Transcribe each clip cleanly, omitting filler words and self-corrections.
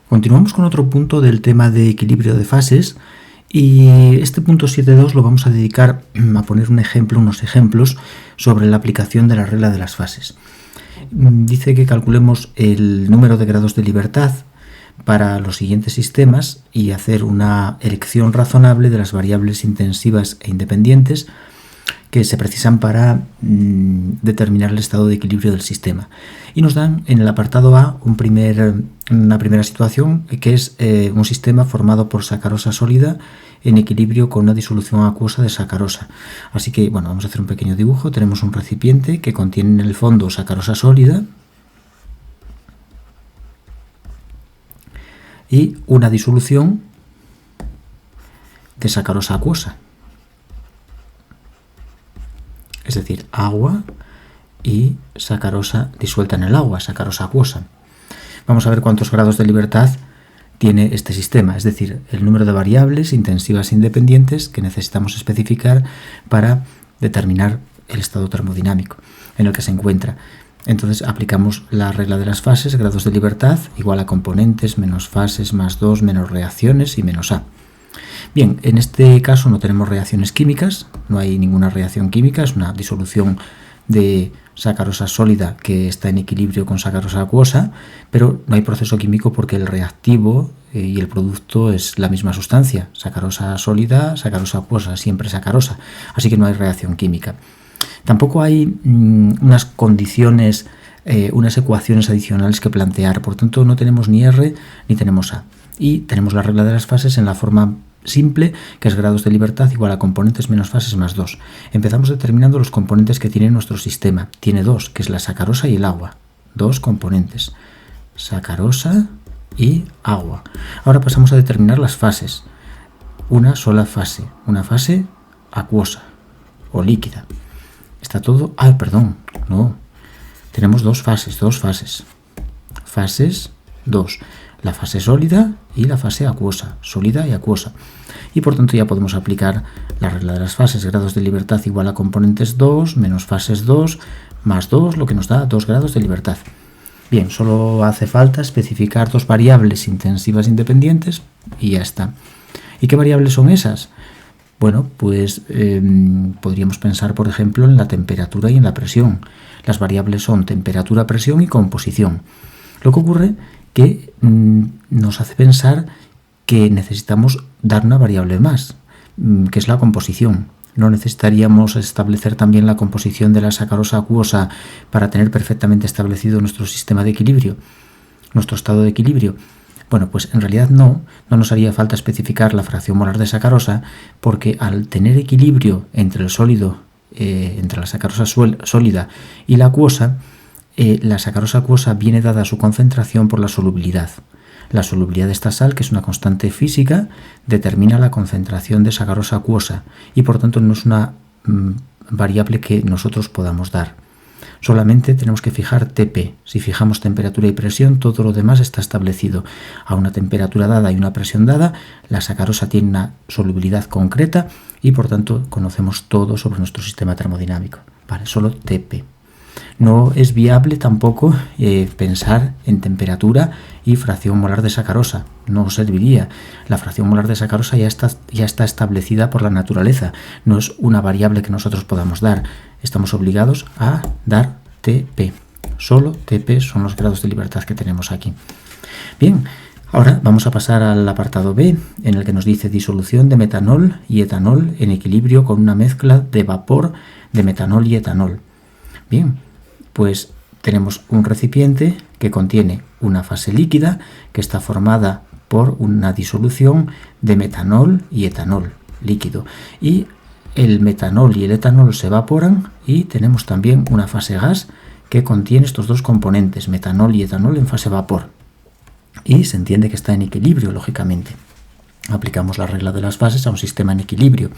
Continuamos con otro punto del tema de equilibrio de fases y este punto 7.2 lo vamos a dedicar a poner unos ejemplos sobre la aplicación de la regla de las fases. Dice que calculemos el número de grados de libertad para los siguientes sistemas y hacer una elección razonable de las variables intensivas e independientes que se precisan para determinar el estado de equilibrio del sistema. Y nos dan en el apartado A una primera situación que es un sistema formado por sacarosa sólida en equilibrio con una disolución acuosa de sacarosa. Así que, bueno, vamos a hacer un pequeño dibujo. Tenemos un recipiente que contiene en el fondo sacarosa sólida y una disolución de sacarosa acuosa. Es decir, agua y sacarosa disuelta en el agua, sacarosa acuosa. Vamos a ver cuántos grados de libertad tiene este sistema, es decir, el número de variables intensivas e independientes que necesitamos especificar para determinar el estado termodinámico en el que se encuentra. Entonces aplicamos la regla de las fases, grados de libertad igual a componentes menos fases más 2 menos reacciones y menos A. Bien, en este caso no tenemos reacciones químicas, no hay ninguna reacción química, es una disolución de sacarosa sólida que está en equilibrio con sacarosa acuosa, pero no hay proceso químico porque el reactivo y el producto es la misma sustancia, sacarosa sólida, sacarosa acuosa, siempre sacarosa, así que no hay reacción química. Tampoco hay unas condiciones, unas ecuaciones adicionales que plantear, por tanto no tenemos ni R ni tenemos A. Y tenemos la regla de las fases en la forma simple, que es grados de libertad igual a componentes menos fases más 2. Empezamos determinando los componentes que tiene nuestro sistema. Tiene dos, que es la sacarosa y el agua. Dos componentes, sacarosa y agua. Ahora pasamos a determinar las fases. Una sola fase, una fase acuosa o líquida. Está todo... no. Tenemos dos fases. Fases 2. La fase sólida y la fase acuosa, sólida y acuosa. Y por tanto ya podemos aplicar la regla de las fases, grados de libertad igual a componentes 2 menos fases 2 más 2, lo que nos da 2 grados de libertad. Bien, solo hace falta especificar dos variables intensivas independientes y ya está. ¿Y qué variables son esas? Bueno, pues podríamos pensar, por ejemplo, en la temperatura y en la presión. Las variables son temperatura, presión y composición. Lo que ocurre que nos hace pensar que necesitamos dar una variable más, que es la composición. ¿No necesitaríamos establecer también la composición de la sacarosa acuosa para tener perfectamente establecido nuestro sistema de equilibrio, nuestro estado de equilibrio? Bueno, pues en realidad no nos haría falta especificar la fracción molar de sacarosa, porque al tener equilibrio entre el sólido, entre la sacarosa sólida y la acuosa, la sacarosa acuosa viene dada su concentración por la solubilidad. La solubilidad de esta sal, que es una constante física, determina la concentración de sacarosa acuosa y por tanto no es una variable que nosotros podamos dar. Solamente tenemos que fijar Tp. Si fijamos temperatura y presión, todo lo demás está establecido. A una temperatura dada y una presión dada, la sacarosa tiene una solubilidad concreta y por tanto conocemos todo sobre nuestro sistema termodinámico. Vale, solo Tp. No es viable tampoco pensar en temperatura y fracción molar de sacarosa. No serviría. La fracción molar de sacarosa ya está establecida por la naturaleza. No es una variable que nosotros podamos dar. Estamos obligados a dar Tp. Solo Tp son los grados de libertad que tenemos aquí. Bien, ahora vamos a pasar al apartado B, en el que nos dice disolución de metanol y etanol en equilibrio con una mezcla de vapor de metanol y etanol. Bien, pues tenemos un recipiente que contiene una fase líquida que está formada por una disolución de metanol y etanol líquido. Y el metanol y el etanol se evaporan y tenemos también una fase gas que contiene estos dos componentes, metanol y etanol en fase vapor. Y se entiende que está en equilibrio, lógicamente. Aplicamos la regla de las fases a un sistema en equilibrio.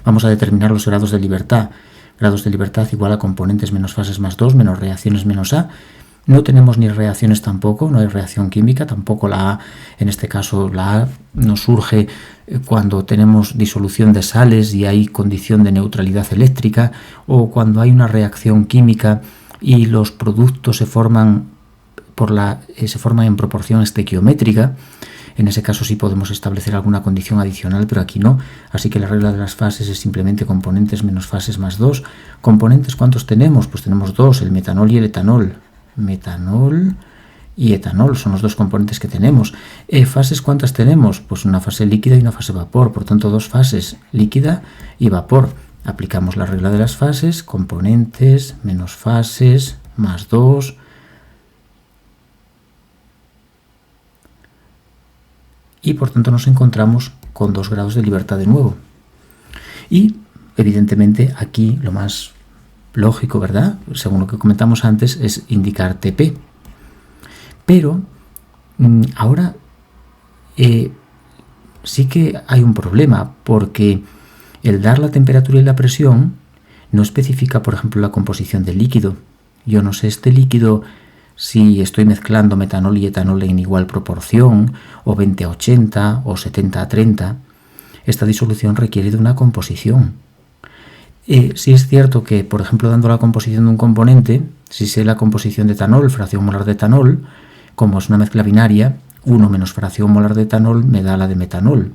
Vamos a determinar los grados de libertad. Grados de libertad igual a componentes menos fases más 2 menos reacciones menos A. No tenemos ni reacciones tampoco, no hay reacción química, tampoco la A. En este caso la A nos surge cuando tenemos disolución de sales y hay condición de neutralidad eléctrica, o cuando hay una reacción química y los productos se forman se forman en proporción estequiométrica. En ese caso sí podemos establecer alguna condición adicional, pero aquí no. Así que la regla de las fases es simplemente componentes menos fases más 2. ¿Componentes cuántos tenemos? Pues tenemos 2, el metanol y el etanol. Metanol y etanol son los dos componentes que tenemos. ¿Fases cuántas tenemos? Pues una fase líquida y una fase vapor. Por tanto, 2 fases, líquida y vapor. Aplicamos la regla de las fases, componentes menos fases más 2. Y por tanto nos encontramos con 2 grados de libertad de nuevo. Y evidentemente aquí lo más lógico, ¿verdad?, según lo que comentamos antes, es indicar TP. Pero ahora sí que hay un problema, porque el dar la temperatura y la presión no especifica, por ejemplo, la composición del líquido. Yo no sé este líquido si estoy mezclando metanol y etanol en igual proporción, o 20-80, o 70-30, esta disolución requiere de una composición. Sí es cierto que, por ejemplo, dando la composición de un componente, si sé la composición de etanol, fracción molar de etanol, como es una mezcla binaria, 1 menos fracción molar de etanol me da la de metanol.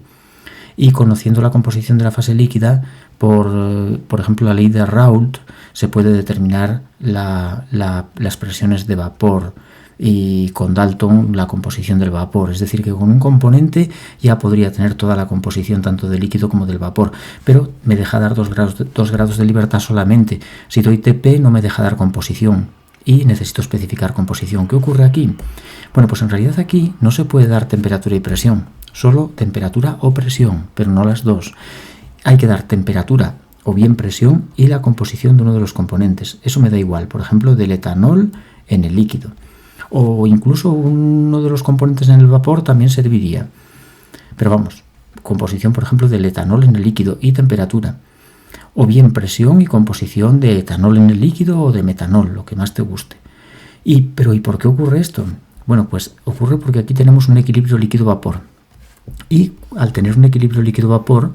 Y conociendo la composición de la fase líquida, por ejemplo, la ley de Raoult, se puede determinar las presiones de vapor, y con Dalton la composición del vapor. Es decir, que con un componente ya podría tener toda la composición tanto del líquido como del vapor, pero me deja dar 2 grados de libertad solamente. Si doy TP no me deja dar composición y necesito especificar composición. ¿Qué ocurre aquí? Bueno, pues en realidad aquí no se puede dar temperatura y presión, solo temperatura o presión, pero no las dos. Hay que dar temperatura o bien presión y la composición de uno de los componentes. Eso me da igual, por ejemplo, del etanol en el líquido. O incluso uno de los componentes en el vapor también serviría. Pero vamos, composición, por ejemplo, del etanol en el líquido y temperatura. O bien presión y composición de etanol en el líquido o de metanol, lo que más te guste. ¿Y por qué ocurre esto? Bueno, pues ocurre porque aquí tenemos un equilibrio líquido-vapor. Y al tener un equilibrio líquido-vapor,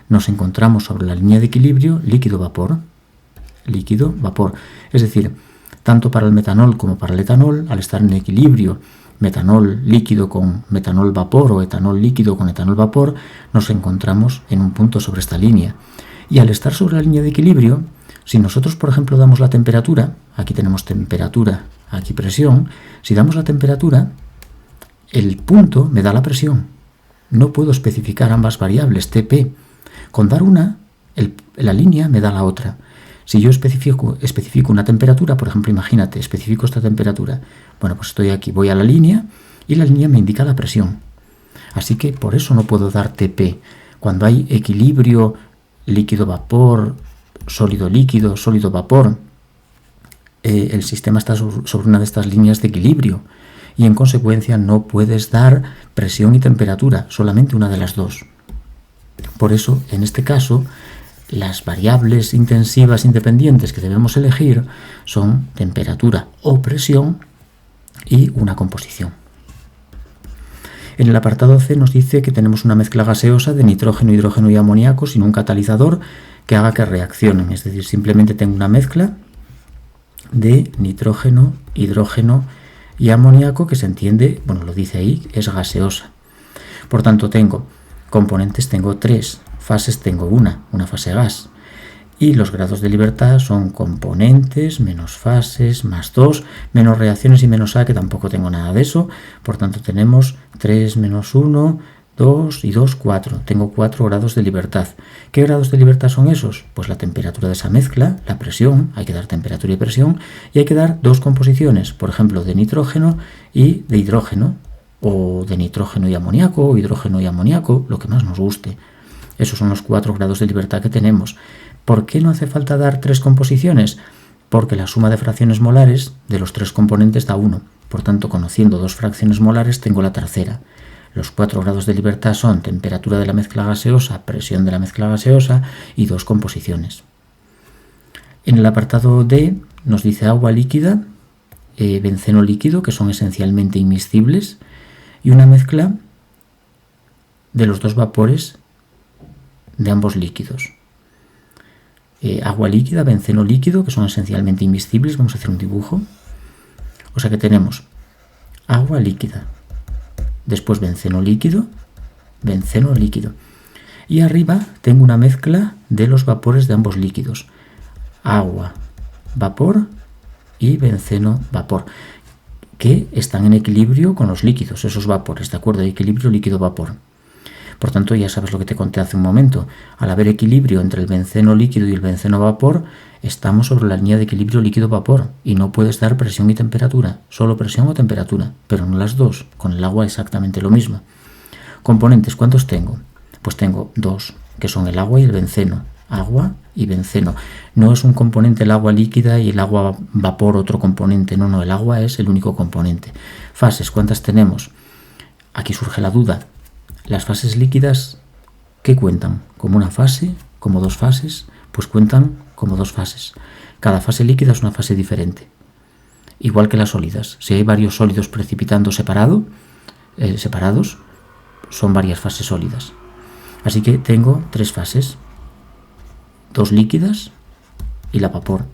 nos encontramos sobre la línea de equilibrio líquido-vapor. Líquido-vapor. Es decir, tanto para el metanol como para el etanol, al estar en equilibrio metanol líquido con metanol vapor o etanol líquido con etanol vapor, nos encontramos en un punto sobre esta línea. Y al estar sobre la línea de equilibrio, si nosotros, por ejemplo, damos la temperatura, aquí tenemos temperatura, aquí presión, si damos la temperatura, el punto me da la presión. No puedo especificar ambas variables, TP. Con dar una, la línea me da la otra. Si yo especifico una temperatura, por ejemplo, imagínate, especifico esta temperatura. Bueno, pues estoy aquí, voy a la línea y la línea me indica la presión. Así que por eso no puedo dar TP. Cuando hay equilibrio líquido-vapor, sólido-líquido, sólido-vapor, el sistema está sobre una de estas líneas de equilibrio y en consecuencia no puedes dar presión y temperatura, solamente una de las dos. Por eso, en este caso, las variables intensivas independientes que debemos elegir son temperatura o presión y una composición. En el apartado C nos dice que tenemos una mezcla gaseosa de nitrógeno, hidrógeno y amoníaco sin un catalizador que haga que reaccionen. Es decir, simplemente tengo una mezcla de nitrógeno, hidrógeno y amoníaco que se entiende, bueno, lo dice ahí, es gaseosa. Por tanto, tengo componentes, tengo 3, fases tengo una fase gas. Y los grados de libertad son componentes, menos fases, más 2, menos reacciones y menos A, que tampoco tengo nada de eso. Por tanto, tenemos 3 menos 1, 2 y 2, 4. Tengo 4 grados de libertad. ¿Qué grados de libertad son esos? Pues la temperatura de esa mezcla, la presión, hay que dar temperatura y presión, y hay que dar 2 composiciones, por ejemplo, de nitrógeno y de hidrógeno, o de nitrógeno y amoníaco, o hidrógeno y amoníaco, lo que más nos guste. Esos son los 4 grados de libertad que tenemos. ¿Por qué no hace falta dar 3 composiciones? Porque la suma de fracciones molares de los 3 componentes da 1. Por tanto, conociendo 2 fracciones molares, tengo la tercera. Los 4 grados de libertad son temperatura de la mezcla gaseosa, presión de la mezcla gaseosa y 2 composiciones. En el apartado D nos dice agua líquida, benceno líquido, que son esencialmente inmiscibles, y una mezcla de los 2 vapores de ambos líquidos. Agua líquida, benceno líquido, que son esencialmente inmiscibles. Vamos a hacer un dibujo. O sea que tenemos agua líquida. Después benceno líquido, benceno líquido. Y arriba tengo una mezcla de los vapores de ambos líquidos. Agua, vapor y benceno, vapor, que están en equilibrio con los líquidos, esos vapores, ¿de acuerdo? Equilibrio líquido-vapor. Por tanto, ya sabes lo que te conté hace un momento. Al haber equilibrio entre el benceno líquido y el benceno vapor, estamos sobre la línea de equilibrio líquido-vapor y no puedes dar presión y temperatura, solo presión o temperatura, pero no las dos. Con el agua exactamente lo mismo. Componentes, ¿cuántos tengo? Pues tengo dos, que son el agua y el benceno. Agua y benceno. No es un componente el agua líquida y el agua vapor otro componente. No, el agua es el único componente. Fases, ¿cuántas tenemos? Aquí surge la duda. Las fases líquidas, ¿qué cuentan? ¿Como una fase? ¿Como dos fases? Pues cuentan como dos fases. Cada fase líquida es una fase diferente. Igual que las sólidas. Si hay varios sólidos precipitando separados, son varias fases sólidas. Así que tengo tres fases. Dos líquidas y la vapor.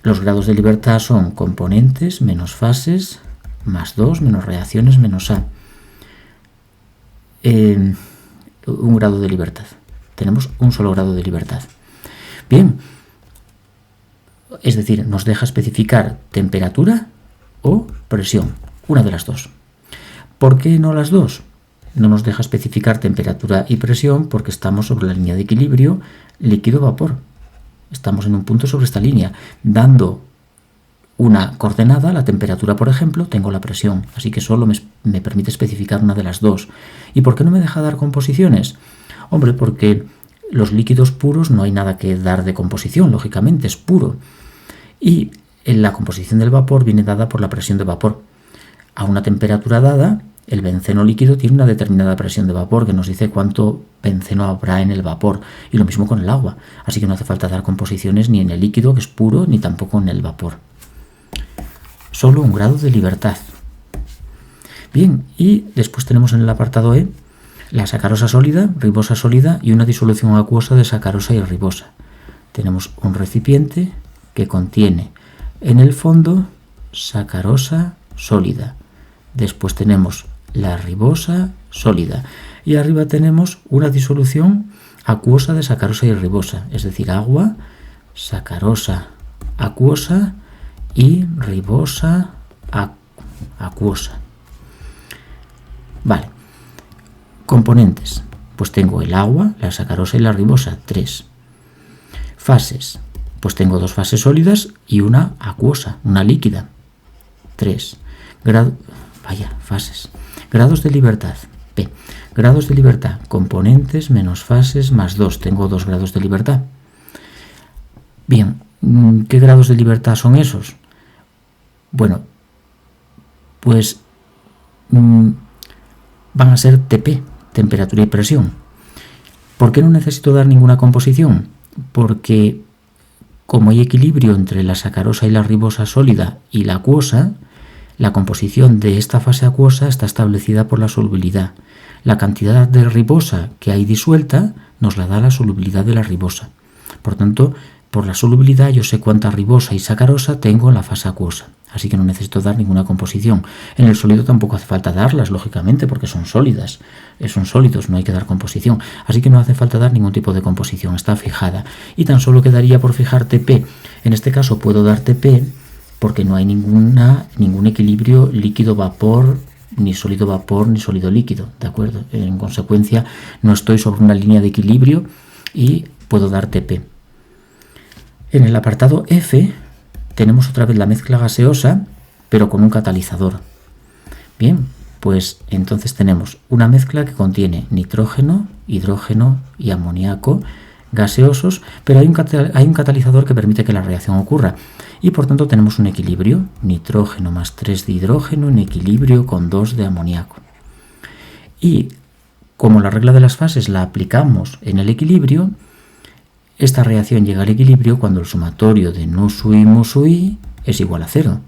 Los grados de libertad son componentes menos fases más 2 menos reacciones menos A. Un grado de libertad. Tenemos un solo grado de libertad. Bien, es decir, nos deja especificar temperatura o presión, una de las dos. ¿Por qué no las dos? No nos deja especificar temperatura y presión porque estamos sobre la línea de equilibrio líquido-vapor. Estamos en un punto sobre esta línea, dando una coordenada, la temperatura, por ejemplo, tengo la presión, así que solo me permite especificar una de las dos. ¿Y por qué no me deja dar composiciones? Hombre, porque los líquidos puros no hay nada que dar de composición, lógicamente, es puro. Y en la composición del vapor viene dada por la presión de vapor. A una temperatura dada, el benceno líquido tiene una determinada presión de vapor que nos dice cuánto benceno habrá en el vapor. Y lo mismo con el agua, así que no hace falta dar composiciones ni en el líquido, que es puro, ni tampoco en el vapor. Solo un grado de libertad. Bien, y después tenemos en el apartado E la sacarosa sólida, ribosa sólida y una disolución acuosa de sacarosa y ribosa. Tenemos un recipiente que contiene en el fondo sacarosa sólida. Después tenemos la ribosa sólida y arriba tenemos una disolución acuosa de sacarosa y ribosa, es decir, agua, sacarosa acuosa y ribosa acuosa. Vale. Componentes. Pues tengo el agua, la sacarosa y la ribosa, 3. Fases. Pues tengo dos fases sólidas y una acuosa, una líquida, 3. Fases. Grados de libertad. P. Grados de libertad. Componentes menos fases más 2. Tengo 2 grados de libertad. Bien, ¿qué grados de libertad son esos? Bueno, pues van a ser TP, temperatura y presión. ¿Por qué no necesito dar ninguna composición? Porque como hay equilibrio entre la sacarosa y la ribosa sólida y la acuosa, la composición de esta fase acuosa está establecida por la solubilidad. La cantidad de ribosa que hay disuelta nos la da la solubilidad de la ribosa. Por tanto, por la solubilidad yo sé cuánta ribosa y sacarosa tengo en la fase acuosa. Así que no necesito dar ninguna composición. En el sólido tampoco hace falta darlas, lógicamente, porque son sólidas. Son sólidos, no hay que dar composición. Así que no hace falta dar ningún tipo de composición, está fijada. Y tan solo quedaría por fijar TP. En este caso puedo dar TP porque no hay ningún equilibrio líquido-vapor, ni sólido-vapor, ni sólido-líquido, ¿de acuerdo? En consecuencia, no estoy sobre una línea de equilibrio y puedo dar TP. En el apartado F tenemos otra vez la mezcla gaseosa, pero con un catalizador. Bien, pues entonces tenemos una mezcla que contiene nitrógeno, hidrógeno y amoníaco gaseosos, pero hay un catalizador que permite que la reacción ocurra. Y por tanto tenemos un equilibrio, nitrógeno más 3 de hidrógeno en equilibrio con 2 de amoníaco. Y como la regla de las fases la aplicamos en el equilibrio, esta reacción llega al equilibrio cuando el sumatorio de NuSu y MuSu I es igual a 0.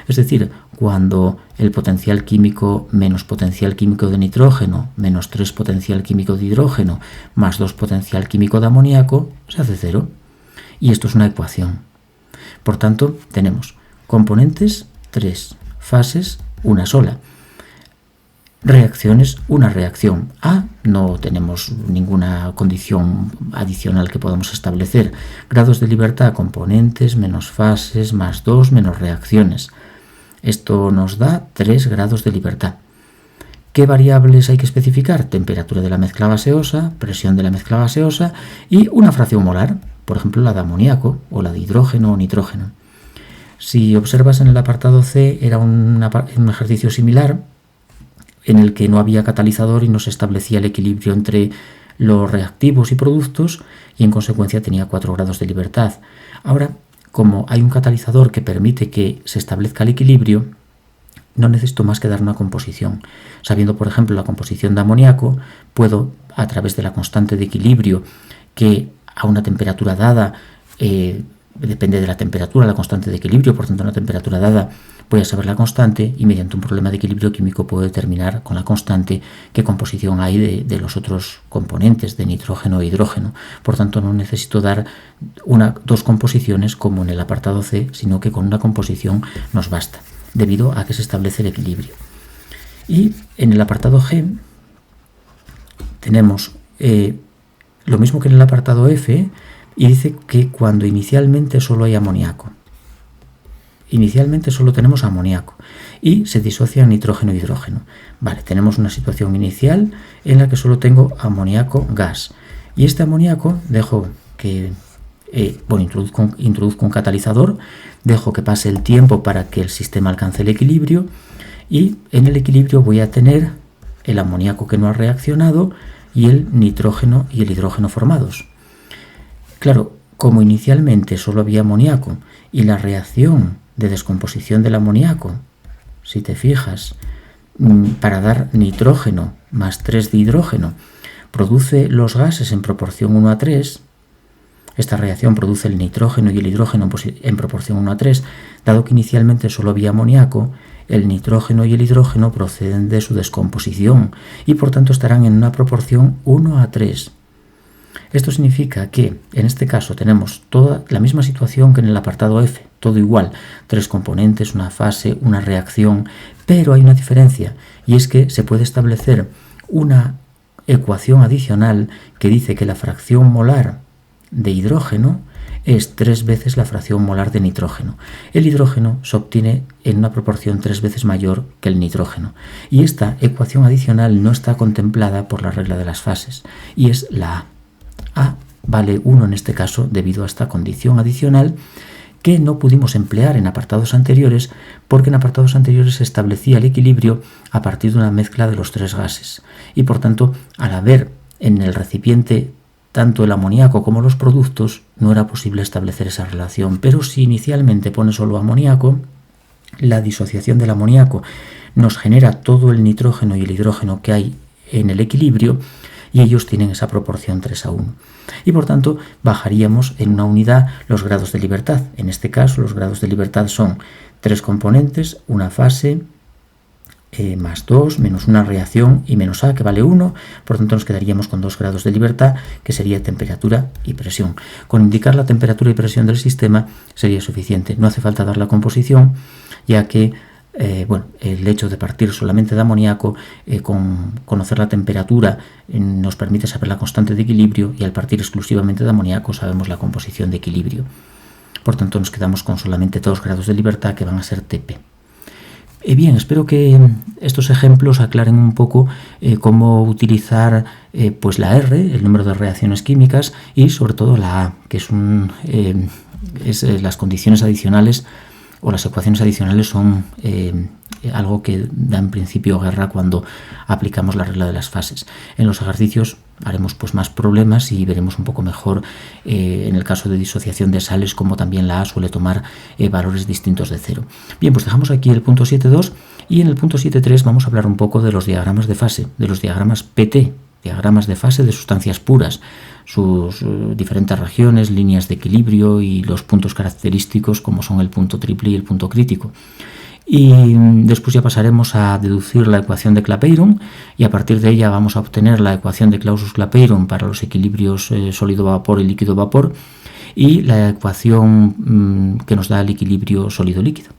Es decir, cuando el potencial químico menos potencial químico de nitrógeno menos 3 potencial químico de hidrógeno más 2 potencial químico de amoníaco se hace 0. Y esto es una ecuación. Por tanto, tenemos componentes 3, fases una sola. Reacciones, una reacción. A, no tenemos ninguna condición adicional que podamos establecer. Grados de libertad, componentes, menos fases, más 2, menos reacciones. Esto nos da 3 grados de libertad. ¿Qué variables hay que especificar? Temperatura de la mezcla gaseosa, presión de la mezcla gaseosa y una fracción molar, por ejemplo la de amoníaco o la de hidrógeno o nitrógeno. Si observas en el apartado C, era un ejercicio similar en el que no había catalizador y no se establecía el equilibrio entre los reactivos y productos y en consecuencia tenía 4 grados de libertad. Ahora, como hay un catalizador que permite que se establezca el equilibrio, no necesito más que dar una composición. Sabiendo, por ejemplo, la composición de amoníaco, puedo, a través de la constante de equilibrio, que a una temperatura dada, depende de la temperatura, la constante de equilibrio, por tanto, a una temperatura dada, voy a saber la constante y mediante un problema de equilibrio químico puedo determinar con la constante qué composición hay de los otros componentes, de nitrógeno e hidrógeno. Por tanto, no necesito dar dos composiciones como en el apartado C, sino que con una composición nos basta, debido a que se establece el equilibrio. Y en el apartado G tenemos lo mismo que en el apartado F, y dice que cuando inicialmente solo hay amoníaco. Inicialmente solo tenemos amoníaco y se disocian nitrógeno e hidrógeno. Vale, tenemos una situación inicial en la que solo tengo amoníaco gas. Y este amoníaco dejo que, introduzco un catalizador, dejo que pase el tiempo para que el sistema alcance el equilibrio y en el equilibrio voy a tener el amoníaco que no ha reaccionado y el nitrógeno y el hidrógeno formados. Claro, como inicialmente solo había amoníaco y la reacción de descomposición del amoníaco, si te fijas, para dar nitrógeno más 3 de hidrógeno, produce los gases en proporción 1 a 3, esta reacción produce el nitrógeno y el hidrógeno en proporción 1 a 3, dado que inicialmente solo había amoníaco, el nitrógeno y el hidrógeno proceden de su descomposición y por tanto estarán en una proporción 1 a 3. Esto significa que en este caso tenemos toda la misma situación que en el apartado F, todo igual, 3 componentes, una fase, una reacción, pero hay una diferencia y es que se puede establecer una ecuación adicional que dice que la fracción molar de hidrógeno es 3 veces la fracción molar de nitrógeno. El hidrógeno se obtiene en una proporción 3 veces mayor que el nitrógeno y esta ecuación adicional no está contemplada por la regla de las fases y es la A. A vale 1 en este caso debido a esta condición adicional que no pudimos emplear en apartados anteriores porque en apartados anteriores se establecía el equilibrio a partir de una mezcla de los 3 gases y por tanto al haber en el recipiente tanto el amoníaco como los productos no era posible establecer esa relación, pero si inicialmente pone solo amoníaco, la disociación del amoníaco nos genera todo el nitrógeno y el hidrógeno que hay en el equilibrio y ellos tienen esa proporción 3 a 1. Y por tanto bajaríamos en una unidad los grados de libertad. En este caso los grados de libertad son 3 componentes, una fase, más 2, menos una reacción y menos A que vale 1. Por tanto nos quedaríamos con 2 grados de libertad que sería temperatura y presión. Con indicar la temperatura y presión del sistema sería suficiente. No hace falta dar la composición ya que el hecho de partir solamente de amoníaco, con conocer la temperatura, nos permite saber la constante de equilibrio y al partir exclusivamente de amoníaco sabemos la composición de equilibrio. Por tanto nos quedamos con solamente 2 grados de libertad que van a ser Tp. Bien, espero que estos ejemplos aclaren un poco cómo utilizar la R, el número de reacciones químicas, y sobre todo la A, que es las condiciones adicionales o las ecuaciones adicionales son algo que da en principio guerra cuando aplicamos la regla de las fases. En los ejercicios haremos más problemas y veremos un poco mejor en el caso de disociación de sales como también la A suele tomar valores distintos de 0. Bien, pues dejamos aquí el punto 7.2 y en el punto 7.3 vamos a hablar un poco de los diagramas de fase, de los diagramas PT, diagramas de fase de sustancias puras, sus diferentes regiones, líneas de equilibrio y los puntos característicos como son el punto triple y el punto crítico. Y después ya pasaremos a deducir la ecuación de Clapeyron y a partir de ella vamos a obtener la ecuación de Clausius-Clapeyron para los equilibrios sólido-vapor y líquido-vapor y la ecuación que nos da el equilibrio sólido-líquido.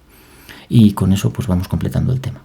Y con eso vamos completando el tema.